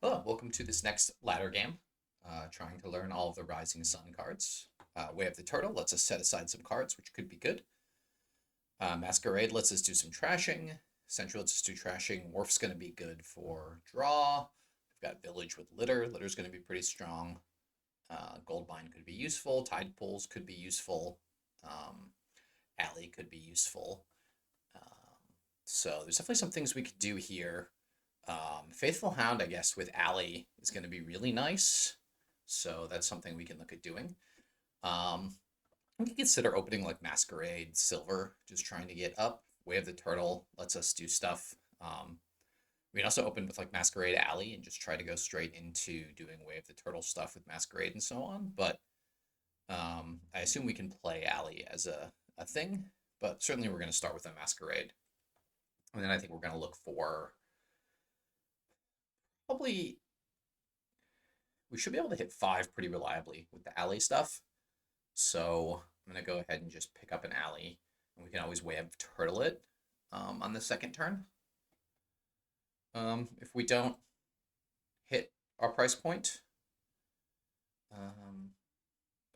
Hello, welcome to this next ladder game. Trying to learn all of the Rising Sun cards. Way of the Turtle lets us set aside some cards, which could be good. Masquerade lets us do some trashing. Sentry lets us do trashing. Wharf's going to be good for draw. We've got Village with Litter. Litter's going to be pretty strong. Goldmine could be useful. Tide Pools could be useful. Alley could be useful. So there's definitely some things we could do here. Faithful Hound, I guess, with Alley is going to be really nice. So that's something we can look at doing. We can consider opening like Masquerade, Silver, just trying to get up. Way of the Turtle lets us do stuff. We can also open with like Masquerade Alley and just try to go straight into doing Way of the Turtle stuff with Masquerade and so on. But I assume we can play Alley as a thing. But certainly we're going to start with a Masquerade. And then I think we're going to look for probably we should be able to hit 5 pretty reliably with the alley stuff. So I'm going to go ahead and just pick up an alley. And we can always Way of Turtle it on the second turn. If we don't hit our price point.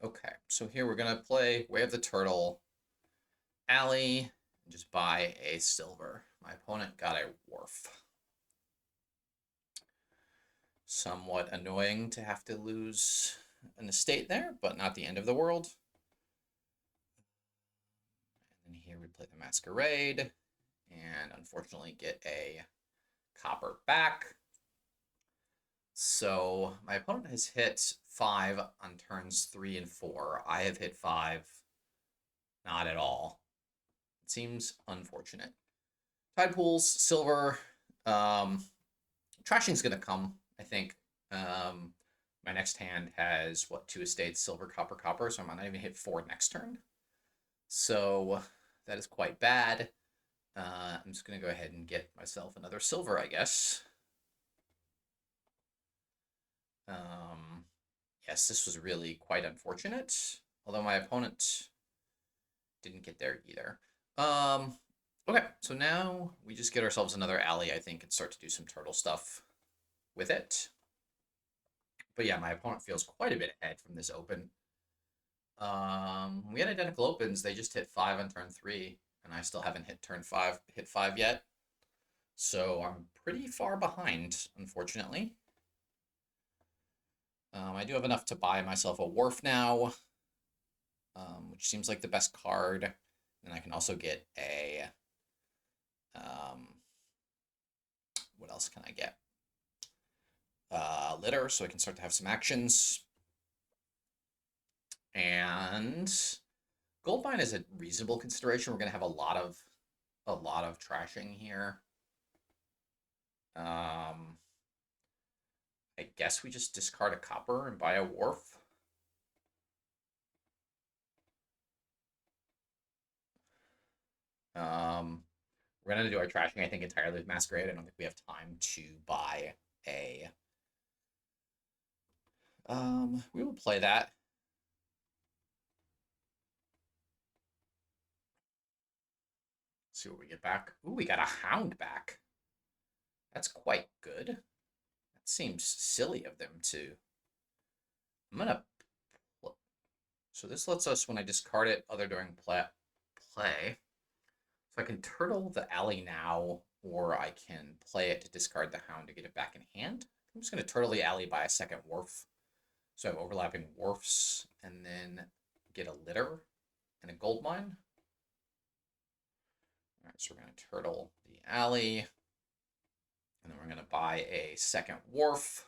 Okay, so here we're going to play Way of the Turtle, alley, and just buy a silver. My opponent got a Wharf. Somewhat annoying to have to lose an estate there, but not the end of the world. And then here we play the Masquerade, and unfortunately get a copper back. So my opponent has hit 5 on turns 3 and 4. I have hit 5, not at all. It seems unfortunate. Tide Pools, Silver. Trashing's going to come, I think. My next hand has, 2 estates, Silver, Copper, Copper, so I might not even hit 4 next turn. So that is quite bad. I'm just going to go ahead and get myself another Silver, I guess. Yes, this was really quite unfortunate, although my opponent didn't get there either. Okay, so now we just get ourselves another alley, I think, and start to do some turtle stuff with it. But yeah, my opponent feels quite a bit ahead from this open. We had identical opens. They just hit 5 on turn 3, and I still haven't hit 5 yet. So I'm pretty far behind, unfortunately. I do have enough to buy myself a Wharf now, which seems like the best card. And I can also get a... what else can I get? Litter, so I can start to have some actions. And Goldmine is a reasonable consideration. We're going to have a lot of trashing here. I guess we just discard a copper and buy a Wharf. We're going to do our trashing, I think, entirely with Masquerade. I don't think we have time to buy a... we will play that. See what we get back. Ooh, we got a Hound back. That's quite good. That seems silly of them to... I'm going to... So this lets us, when I discard it, other during play. So I can turtle the alley now, or I can play it to discard the Hound to get it back in hand. I'm just going to turtle the alley, buy a second Wharf. So I have overlapping Wharfs, and then get a Litter and a Goldmine. All right, so we're going to turtle the alley, and then we're going to buy a second Wharf.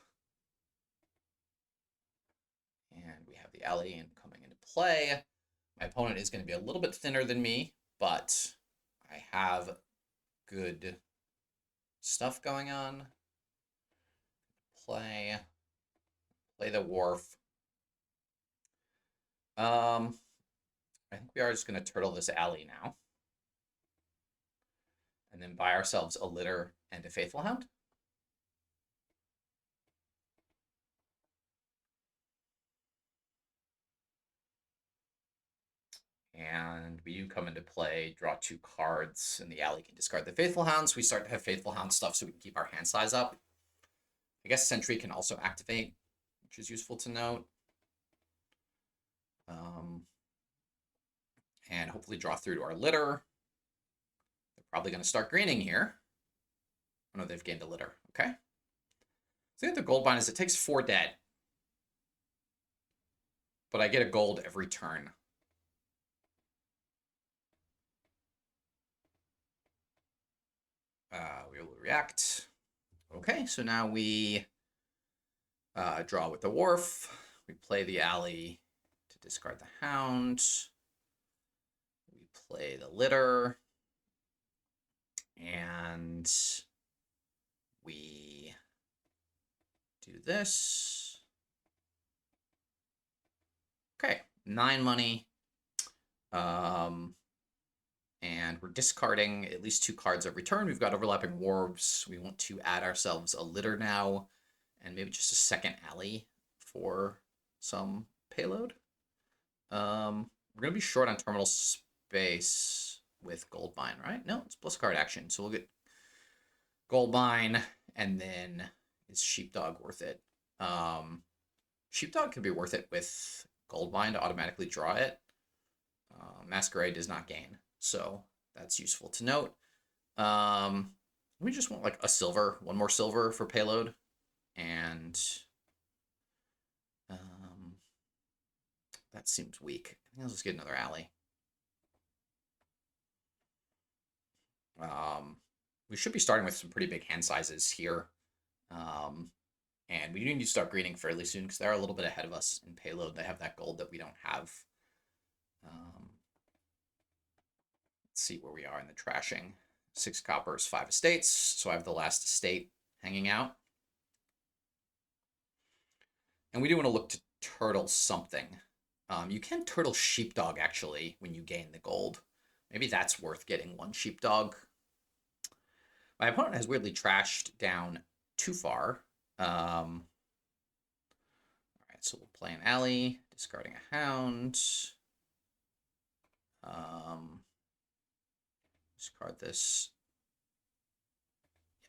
And we have the alley and coming into play. My opponent is going to be a little bit thinner than me, but I have good stuff going on. Play the Wharf. I think we are just going to turtle this alley now. And then buy ourselves a Litter and a Faithful Hound. And we do come into play, draw 2 cards, and the alley can discard the Faithful Hounds. We start to have Faithful Hound stuff so we can keep our hand size up. I guess Sentry can also activate, which is useful to note. And hopefully draw through to our litter. They're probably going to start greening here. Oh no, they've gained a litter. Okay. So the other gold bind is it takes 4 dead. But I get a gold every turn. We will react. Okay, so now we draw with the Wharf. We play the alley to discard the Hound. We play the litter. And we do this. Okay, 9 money. And we're discarding at least 2 cards every turn. We've got overlapping wharves. We want to add ourselves a litter now, and maybe just a second alley for some payload. We're going to be short on terminal space with Goldmine, right? No, it's plus card action. So we'll get Goldmine, and then is Sheepdog worth it? Sheepdog could be worth it with Goldmine to automatically draw it. Masquerade does not gain, so that's useful to note. We just want like a silver, 1 more silver for payload, and that seems weak. I think I'll just get another alley. We should be starting with some pretty big hand sizes here. And we need to start greening fairly soon because they're a little bit ahead of us in payload. They have that gold that we don't have. Let's see where we are in the trashing. 6 coppers, 5 estates. So I have the last estate hanging out. And we do want to look to turtle something. You can turtle Sheepdog, actually, when you gain the gold. Maybe that's worth getting 1 Sheepdog. My opponent has weirdly trashed down too far. All right, so we'll play an alley, discarding a Hound. Discard this.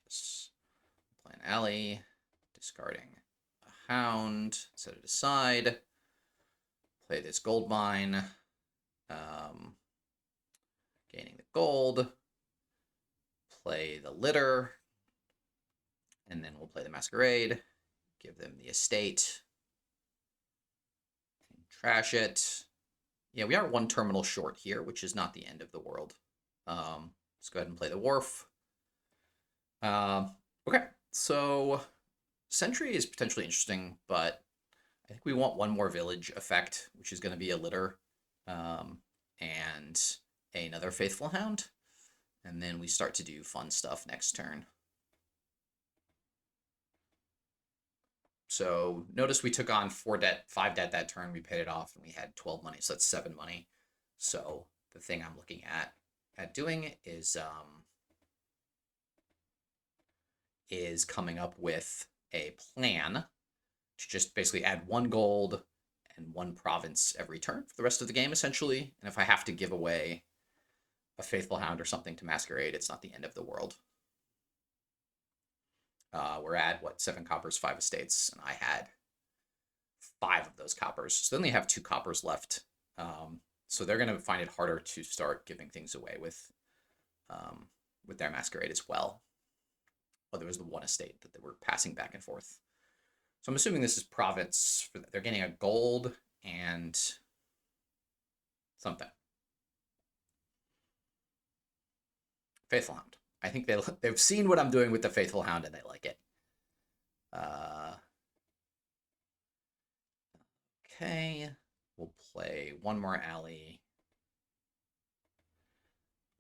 Yes. Play an alley, discarding a Hound, set it aside. Play this gold mine, gaining the gold. Play the litter, and then we'll play the Masquerade. Give them the estate. And trash it. Yeah, we are 1 terminal short here, which is not the end of the world. Let's go ahead and play the Wharf. Okay, so Sentry is potentially interesting, but I think we want 1 more village effect, which is going to be a litter, and another Faithful Hound. And then we start to do fun stuff next turn. So notice we took on 4 debt, 5 debt that turn. We paid it off, and we had 12 money, so that's 7 money. So the thing I'm looking at doing is coming up with a plan to just basically add 1 gold and 1 province every turn for the rest of the game, essentially. And if I have to give away a Faithful Hound or something to Masquerade, it's not the end of the world. We're at, 7 coppers, 5 estates, and I had 5 of those coppers. So then they have 2 coppers left. So they're going to find it harder to start giving things away with their Masquerade as well. Oh, there was the 1 estate that they were passing back and forth. So I'm assuming this is province. They're getting a gold and something. Faithful Hound. I think they've seen what I'm doing with the Faithful Hound and they like it. Okay, we'll play 1 more alley.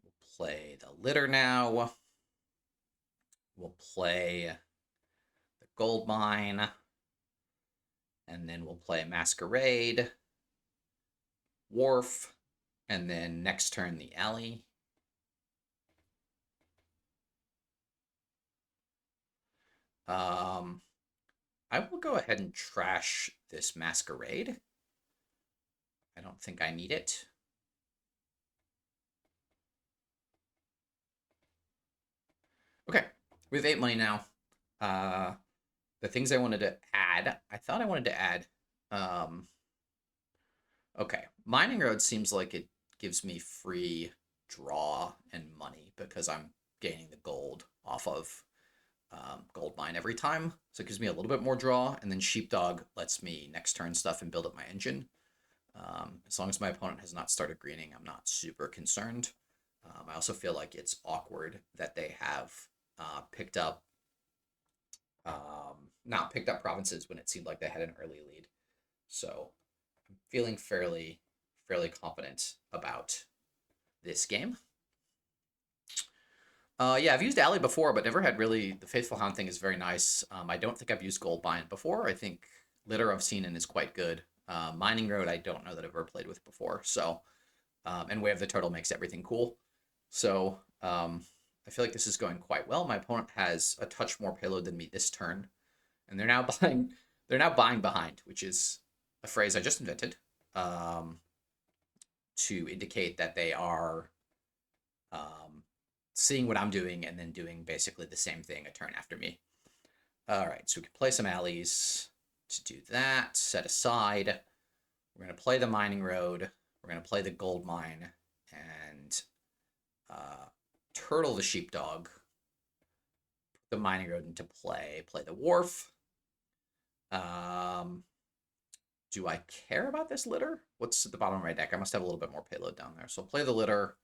We'll play the litter now. We'll play the gold mine. And then we'll play Masquerade, Wharf, and then next turn the alley. I will go ahead and trash this Masquerade. I don't think I need it. Okay, we have 8 money now. The things I wanted to add, I thought I wanted to add, um, okay, Mining Road seems like it gives me free draw and money because I'm gaining the gold off of gold mine every time. So it gives me a little bit more draw, and then Sheepdog lets me next turn stuff and build up my engine. As long as my opponent has not started greening, I'm not super concerned. I also feel like it's awkward that they have picked up, not picked up provinces when it seemed like they had an early lead. So I'm feeling fairly confident about this game. Yeah, I've used Alley before, but never had really. The Faithful Hound thing is very nice. I don't think I've used Goldbind before. I think Litter I've seen and is quite good. Mining Road I don't know that I've ever played with before. So, and Way of the Turtle makes everything cool. So I feel like this is going quite well. My opponent has a touch more payload than me this turn, and they're now buying. They're now buying behind, which is a phrase I just invented to indicate that they are seeing what I'm doing and then doing basically the same thing a turn after me. All right, so we can play some alleys to do that. Set aside. We're going to play the Mining Road. We're going to play the Gold Mine and turtle the Sheepdog. Put the Mining Road into play. Play the Wharf. Do I care about this litter? What's at the bottom of my deck? I must have a little bit more payload down there. So play the litter.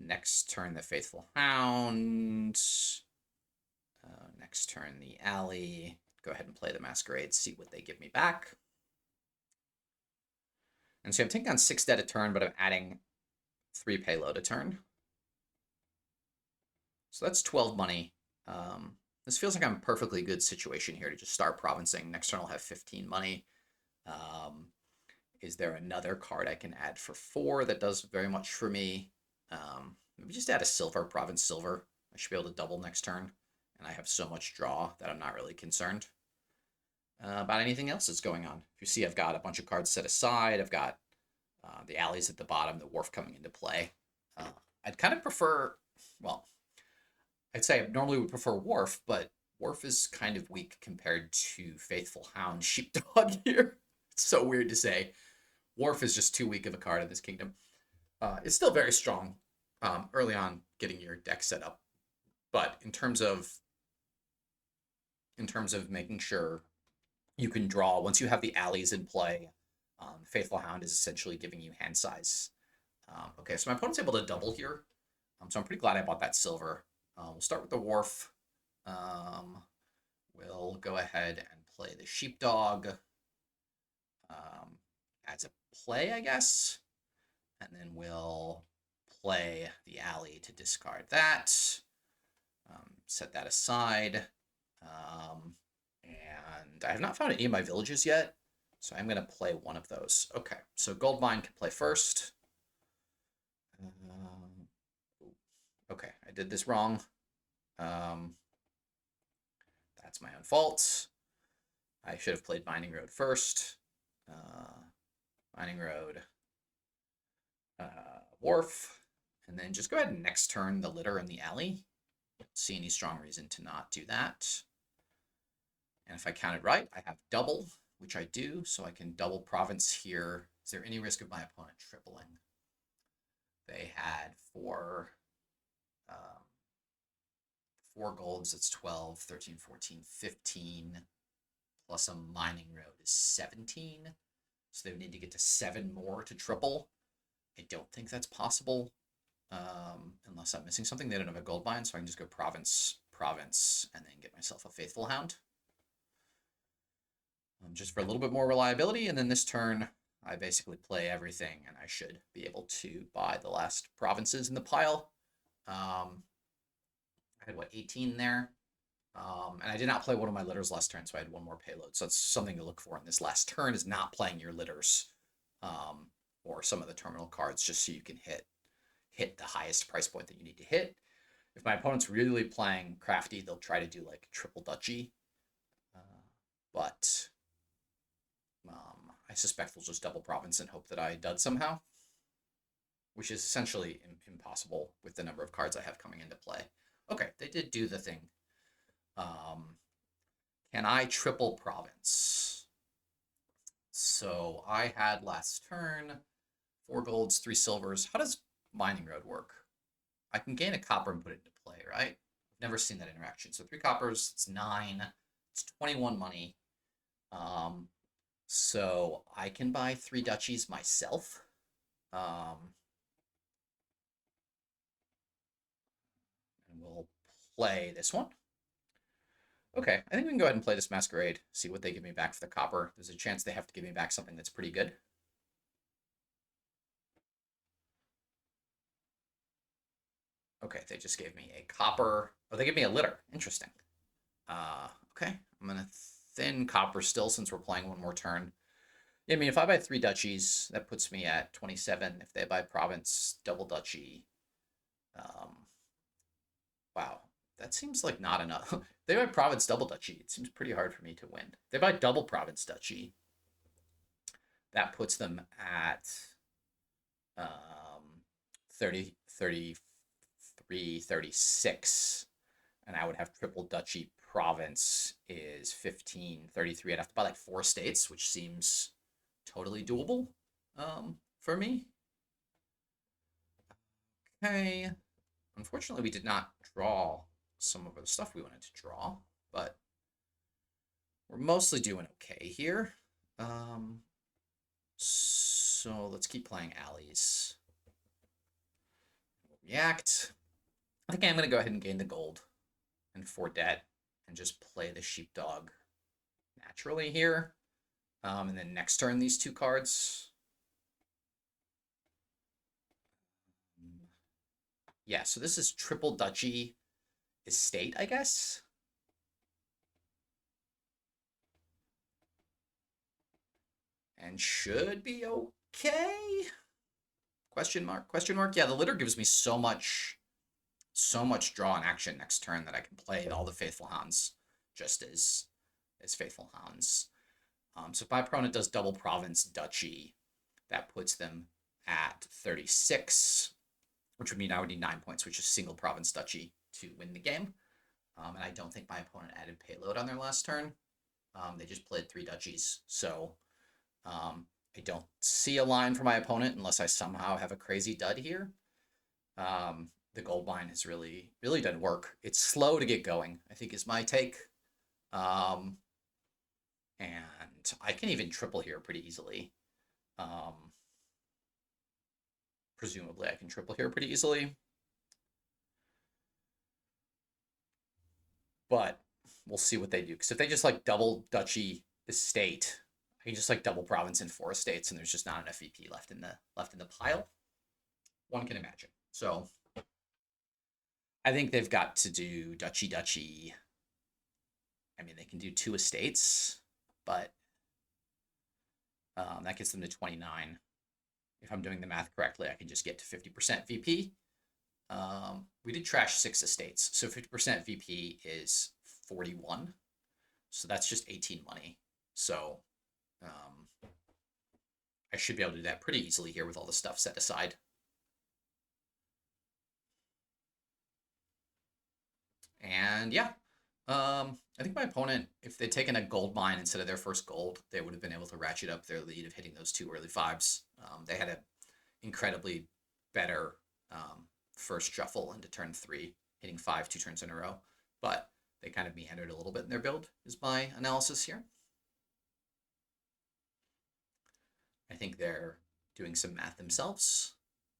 Next turn, the Faithful Hound. Next turn, the Alley. Go ahead and play the Masquerade, see what they give me back. And so I'm taking on 6 dead a turn, but I'm adding 3 payload a turn. So that's 12 money. This feels like I'm a perfectly good situation here to just start provincing. Next turn I'll have 15 money. Is there another card I can add for 4 that does very much for me? Maybe just add a silver, province silver. I should be able to double next turn. And I have so much draw that I'm not really concerned about anything else that's going on. If you see, I've got a bunch of cards set aside. I've got the alleys at the bottom, the Wharf coming into play. I'd kind of prefer, well, I'd say I normally would prefer Wharf, but Wharf is kind of weak compared to Faithful Hound Sheepdog here. It's so weird to say. Wharf is just too weak of a card in this kingdom. It's still very strong early on getting your deck set up. But in terms of making sure you can draw, once you have the alleys in play, Faithful Hound is essentially giving you hand size. Okay, so my opponent's able to double here. So I'm pretty glad I bought that silver. We'll start with the Wharf. We'll go ahead and play the Sheepdog as a play, I guess. And then we'll play the Alley to discard that. Set that aside. And I have not found any of my villages yet, so I'm going to play one of those. Okay, so Goldmine can play first. Okay, I did this wrong. That's my own fault. I should have played Mining Road first. Mining Road, Wharf, and then just go ahead and next turn the litter in the alley. Don't see any strong reason to not do that. And if I counted right, I have double, which I do, so I can double province here. Is there any risk of my opponent tripling? They had 4 golds, that's 12, 13, 14, 15, plus a Mining Road is 17. So they would need to get to 7 more to triple. I don't think that's possible, unless I'm missing something. They don't have a gold bind, so I can just go province, and then get myself a Faithful Hound. Just for a little bit more reliability, and then this turn, I basically play everything, and I should be able to buy the last provinces in the pile. I had, 18 there? And I did not play one of my litters last turn, so I had 1 more payload. So that's something to look for in this last turn, is not playing your litters or some of the terminal cards, just so you can hit the highest price point that you need to hit. If my opponent's really playing crafty, they'll try to do like triple duchy. But I suspect they'll just double province and hope that I dud somehow, which is essentially impossible with the number of cards I have coming into play. Okay, they did do the thing. Can I triple province? So I had last turn 4 golds, 3 silvers. How does Mining Road work? I can gain a copper and put it into play, right? I've never seen that interaction. So 3 coppers, it's 9. It's 21 money. So I can buy 3 duchies myself. And we'll play this one. Okay, I think we can go ahead and play this Masquerade, see what they give me back for the copper. There's a chance they have to give me back something that's pretty good. Okay, they just gave me a copper. Oh, they gave me a litter. Interesting. Okay, I'm going to thin copper still since we're playing one more turn. Yeah, I mean, if I buy 3 duchies, that puts me at 27. If they buy province, double duchy. Wow, that seems like not enough. They buy province, double duchy. It seems pretty hard for me to win. They buy double province duchy. That puts them at 30, 33, 36. And I would have triple duchy province is 15, 33. I'd have to buy like 4 states, which seems totally doable for me. Okay. Unfortunately, we did not draw some of the stuff we wanted to draw, but we're mostly doing okay here. So let's keep playing alleys. React. I think I'm going to go ahead and gain the gold and 4 debt and just play the Sheepdog naturally here. And then next turn, these 2 cards. Yeah, so this is triple duchy estate, I guess. And should be okay. Question mark, question mark. Yeah, the litter gives me so much draw and action next turn that I can play all the Faithful Hounds just as Faithful Hounds. So if my opponent does double province duchy, that puts them at 36, which would mean I would need 9 points, which is single province duchy to win the game. And I don't think my opponent added payload on their last turn. They just played 3 duchies. So I don't see a line for my opponent unless I somehow have a crazy dud here. The gold mine has really done work. It's slow to get going, I think is my take. And I can even triple here pretty easily. Presumably I can triple here pretty easily. But we'll see what they do. Because if they just like double duchy estate, I can just like double province in 4 estates, and there's just not enough VP left in the pile. One can imagine. So I think they've got to do duchy. I mean, they can do 2 estates, but that gets them to 29. If I'm doing the math correctly, I can just get to 50% VP. We did trash 6 estates, so 50% VP is 41. So that's just 18 money. So I should be able to do that pretty easily here with all the stuff set aside. And yeah, I think my opponent, if they'd taken a gold mine instead of their first gold, they would have been able to ratchet up their lead of hitting those 2 early 5s. They had an incredibly better first shuffle into turn 3, hitting 5 2 turns in a row. But they kind of meandered a little bit in their build, is my analysis here. I think they're doing some math themselves,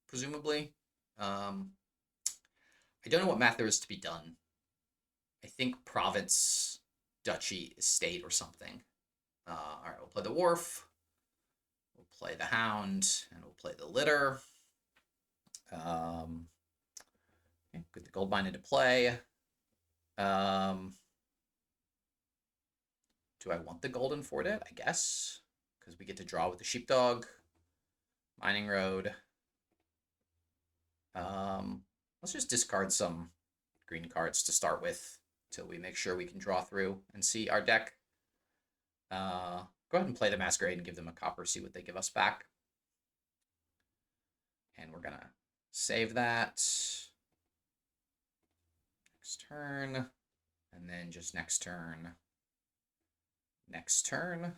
presumably. I don't know what math there is to be done. I think province, duchy, estate, or something. All right, we'll play the Wharf. We'll play the Hound, and we'll play the litter. Okay, get the gold mine into play. Do I want the golden fort it? I guess, because we get to draw with the Sheepdog. Mining Road. Let's just discard some green cards to start with until we make sure we can draw through and see our deck. Go ahead and play the Masquerade and give them a copper, see what they give us back. And we're going to save that. next turn, and then just next turn. Next turn.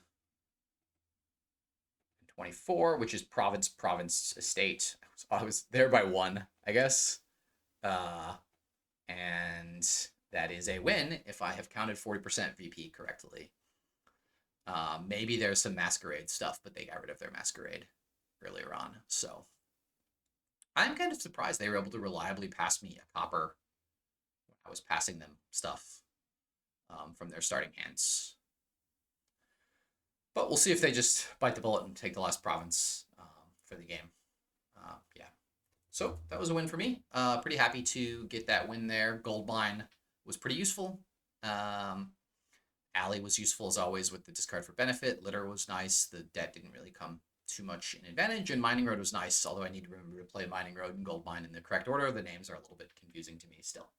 24, which is province, estate. I was there by 1, I guess. And that is a win if I have counted 40% VP correctly. Maybe there's some Masquerade stuff, but they got rid of their Masquerade earlier on. So I'm kind of surprised they were able to reliably pass me a copper when I was passing them stuff from their starting hands. But we'll see if they just bite the bullet and take the last province for the game. Yeah. So that was a win for me. Pretty happy to get that win there. Gold mine was pretty useful. Alley was useful as always with the discard for benefit. Litter was nice. The debt didn't really come too much in advantage. And Mining Road was nice, although I need to remember to play Mining Road and Gold Mine in the correct order. The names are a little bit confusing to me still.